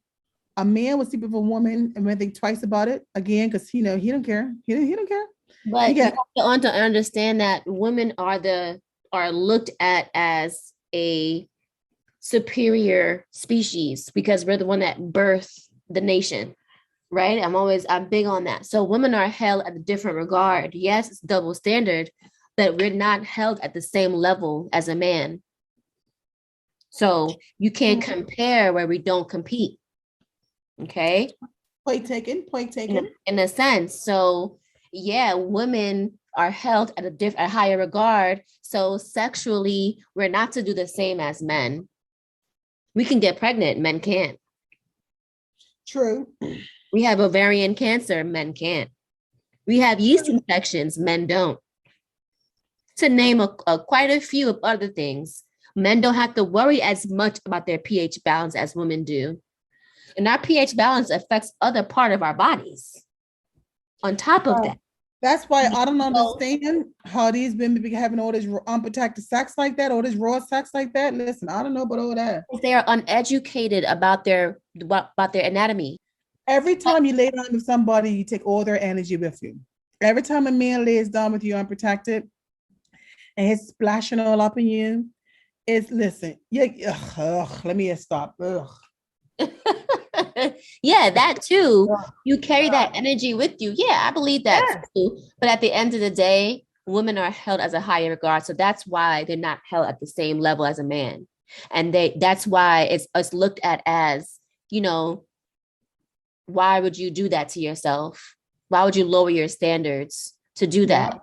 will sleep with a woman and think twice about it again, because he don't care. He don't care. But you have to understand that women are looked at as a superior species because we're the one that birthed the nation, right? I'm big on that. So women are held at a different regard. Yes, it's double standard, but we're not held at the same level as a man. So you can't compare where we don't compete. Okay. Point taken. In a sense. So yeah, women are held at a higher regard. So sexually, we're not to do the same as men. We can get pregnant, men can't. True. We have ovarian cancer, men can't. We have yeast infections, men don't. To name quite a few of other things, men don't have to worry as much about their pH balance as women do. And our pH balance affects other part of our bodies. On top of that. That's why I don't understand how these women be having all this unprotected sex like that, all this raw sex like that. Listen, I don't know about all that. They are uneducated about their anatomy. Every time you lay down with somebody, you take all their energy with you. Every time a man lays down with you unprotected and he's splashing all up in you, let me stop. Yeah, that too. You carry that energy with you. Yeah, I believe that too. But at the end of the day, women are held as a higher regard. So that's why they're not held at the same level as a man. And that's why it's looked at as, why would you do that to yourself? Why would you lower your standards to do that?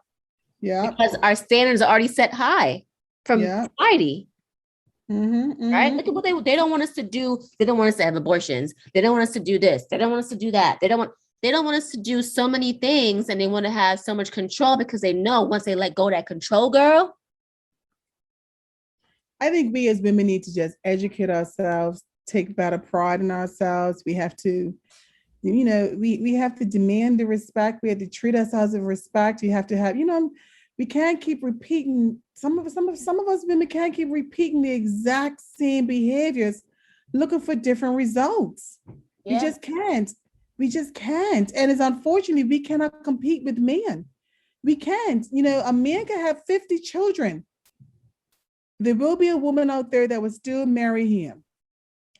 Yeah. Because our standards are already set high from society. Right? Look at what they don't want us to do. They don't want us to have abortions. They don't want us to do this. They don't want us to do that. They don't want us to do so many things, and they want to have so much control because they know once they let go of that control, girl. I think we as women need to just educate ourselves, take better pride in ourselves. We have to, we have to demand the respect. We have to treat ourselves with respect. You have to have, we can't keep repeating. Some of us women can't keep repeating the exact same behaviors, looking for different results. Yeah. We just can't. We just can't. And it's unfortunately, we cannot compete with men. We can't. A man can have 50 children. There will be a woman out there that will still marry him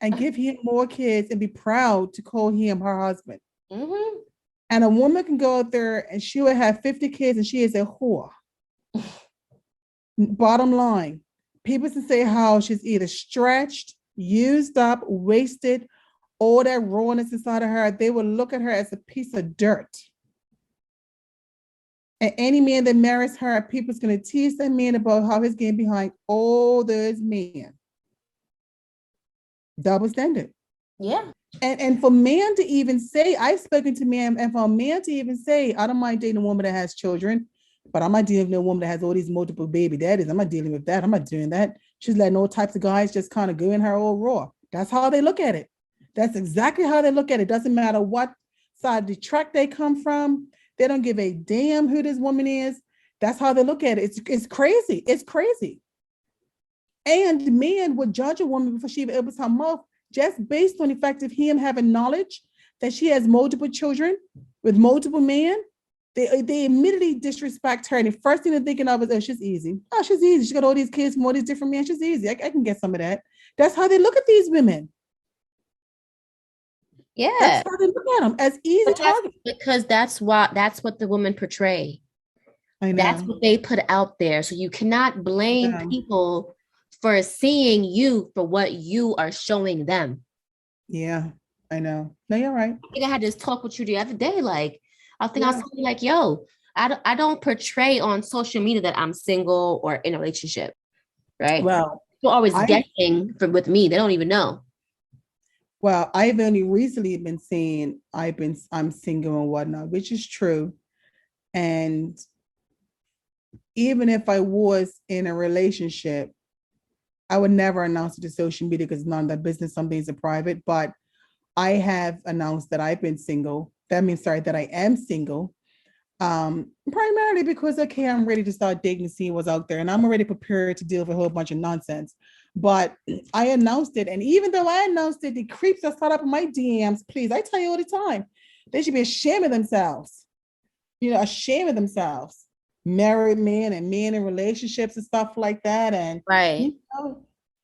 and give him more kids and be proud to call him her husband. Mm-hmm. And a woman can go out there and she will have 50 kids and she is a whore. Bottom line, people can say how she's either stretched, used up, wasted, all that rawness inside of her. They will look at her as a piece of dirt. And any man that marries her, people's going to tease that man about how he's getting behind all those men. Double standard. Yeah. And for man to even say, I've spoken to men, and for a man to even say, I don't mind dating a woman that has children, but I'm not dealing with a woman that has all these multiple baby daddies. I'm not dealing with that. I'm not doing that. She's letting all types of guys just kind of go in her all raw. That's how they look at it. That's exactly how they look at it. Doesn't matter what side of the track they come from. They don't give a damn who this woman is. That's how they look at it. It's crazy. It's crazy. And men would judge a woman before she even opens her mouth just based on the fact of him having knowledge that she has multiple children with multiple men. They immediately disrespect her. And the first thing they're thinking of is, oh, she's easy. Oh, she's easy. She got all these kids from all these different men. She's easy. I can get some of that. That's how they look at these women. Yeah. That's how they look at them, as easy targets. Because that's what the women portray. I know. That's what they put out there. So you cannot blame people for seeing you for what you are showing them. Yeah, I know. No, you're right. I think I had this talk with you the other day. Like, I was telling you, like, yo, I don't portray on social media that I'm single or in a relationship, right? Well, people always guessing with me. They don't even know. Well, I've only recently been saying I'm single and whatnot, which is true. And even if I was in a relationship, I would never announce it to social media because none of that business. Some things are private. But I have announced that I've been single. That means, that I am single. Primarily because, I'm ready to start dating and see what's out there. And I'm already prepared to deal with a whole bunch of nonsense. But I announced it. And even though I announced it, the creeps that start up in my DMs, please, I tell you all the time, they should be ashamed of themselves. Ashamed of themselves. Married men and men in relationships and stuff like that. And right.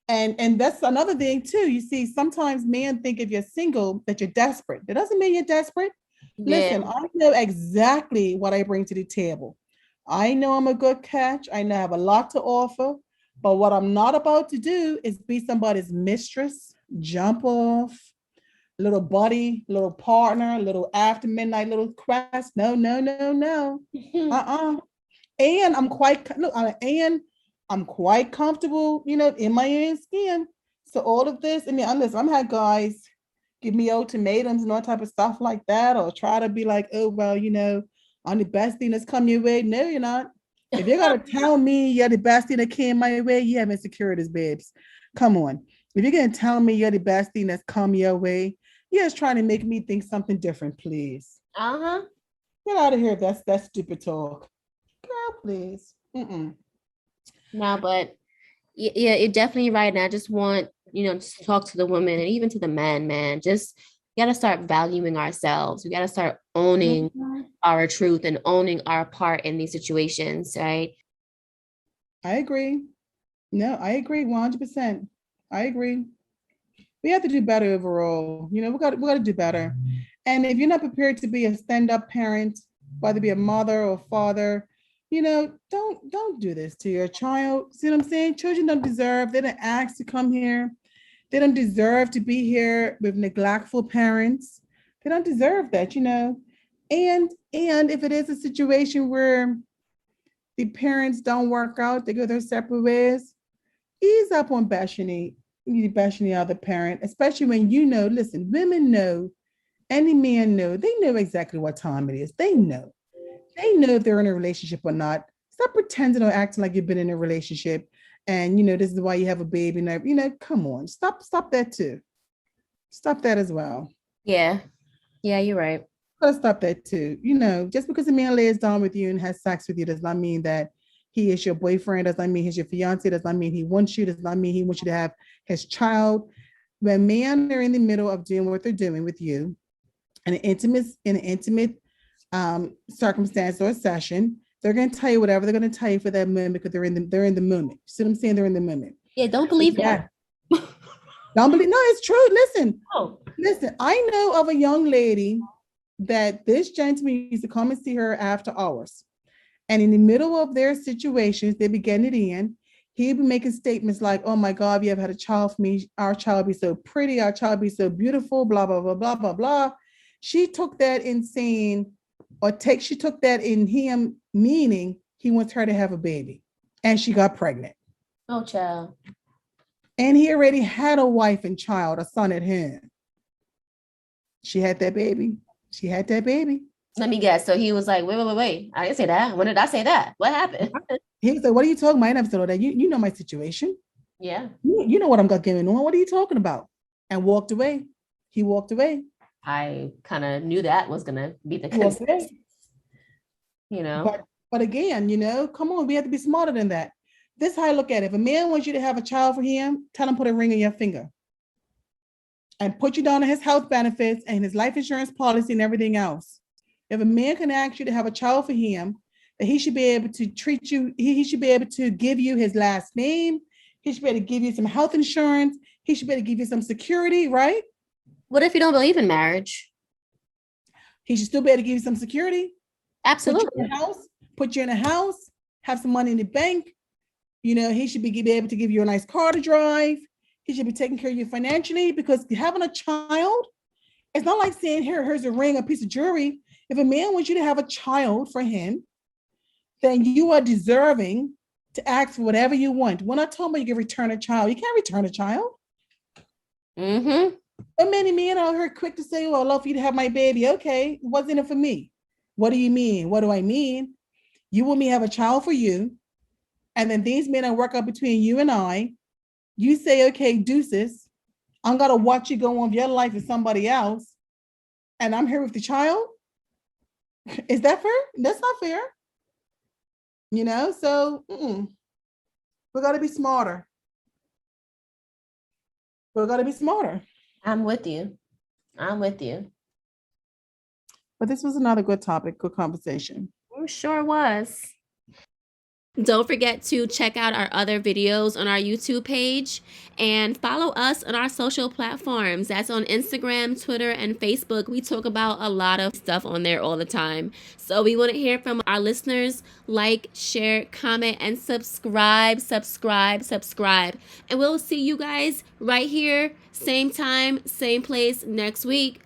And that's another thing too. You see, sometimes men think if you're single that you're desperate. That doesn't mean you're desperate. Yeah. Listen, I know exactly what I bring to the table. I know I'm a good catch. I know I have a lot to offer. But what I'm not about to do is be somebody's mistress, jump off, little buddy, little partner, little after midnight, little quest. No. And I'm quite comfortable, in my own skin. So all of this, unless I'm had guys give me ultimatums and all type of stuff like that, or try to be like, oh, well, I'm the best thing that's come your way. No, you're not. If you're going to tell me you're the best thing that came my way, you have insecurities, babes. Come on. If you're going to tell me you're the best thing that's come your way, you're just trying to make me think something different, please. Uh-huh. Get out of here. That's stupid talk. Girl, please. Mm-mm. No, but yeah, you're definitely right. And I just want, to talk to the women and even to the men, man. Just got to start valuing ourselves. We got to start owning our truth and owning our part in these situations, right? I agree. No, I agree 100%. I agree. We have to do better overall. We got to do better. And if you're not prepared to be a stand-up parent, whether it be a mother or father, don't do this to your child. See what I'm saying? Children don't deserve, they didn't ask to come here. They don't deserve to be here with neglectful parents. They don't deserve that, you know. And if it is a situation where the parents don't work out, they go their separate ways, ease up on bashing the other parent, especially when you know, listen, women know, any man know, they know exactly what time it is. They know. They know if they're in a relationship or not. Stop pretending or acting like you've been in a relationship and you know this is why you have a baby. And you know, come on, stop that too. Stop that as well. Yeah. Yeah, you're right. Gotta stop that too. You know, just because a man lays down with you and has sex with you does not mean that he is your boyfriend, does not mean he's your fiance, does not mean he wants you, does not mean he wants you to have his child. When men are in the middle of doing what they're doing with you in an intimate circumstance or session, they're going to tell you whatever they're going to tell you for that moment because they're in the moment. See what I'm saying? They're in the moment. Yeah, don't believe Yeah. that. Don't believe. No, it's true. Listen, Oh, listen. I know of a young lady that this gentleman used to come and see her after hours, and in the middle of their situations, they began it in. He'd be making statements like, "Oh my God, if you ever had a child for me, our child would be so pretty, our child would be so beautiful." Blah blah blah blah blah blah. She took that in saying, she took that in him meaning he wants her to have a baby, and she got pregnant. oh, child. And he already had a wife and child, a son at home. She had that baby. She had that baby. Let me guess. So he was like, wait. I didn't say that. When did I say that? What happened? He was like, "What are you talking about?" I never said all that. You know my situation. Yeah. You know what I'm going on. What are you talking about? And walked away. He walked away. I kind of knew that was going to be the He walked consensus, away. you know? But again, you know, come on, we have to be smarter than that. This is how I look at it. If a man wants you to have a child for him, tell him put a ring on your finger and put you down on his health benefits and his life insurance policy and everything else. If a man can ask you to have a child for him, that he should be able to treat you, he should be able to give you his last name. He should be able to give you some health insurance. He should be able to give you some security, right? What if you don't believe in marriage? He should still be able to give you some security. Absolutely. Put you in a house, have some money in the bank. You know, he should be able to give you a nice car to drive. He should be taking care of you financially because having a child, it's not like saying, here's a ring, a piece of jewelry. If a man wants you to have a child for him, then you are deserving to ask for whatever you want. When I told you you can return a child, you can't return a child. Mm-hmm. And many men are here quick to say, well, I'd love for you to have my baby. Okay, what's in it for me? What do you mean? What do I mean? You want me to have a child for you, and then these men are work out between you and I. You say, okay, deuces, I'm gonna watch you go on with your life with somebody else, and I'm here with the child. Is that fair? That's not fair. You know, so we gotta be smarter. We gotta be smarter. I'm with you. But this was another good topic, good conversation. It sure was. Don't forget to check out our other videos on our YouTube page and follow us on our social platforms. That's on Instagram, Twitter, and Facebook. We talk about a lot of stuff on there all the time. So we want to hear from our listeners. Like, share, comment, and subscribe. And we'll see you guys right here, same time, same place next week.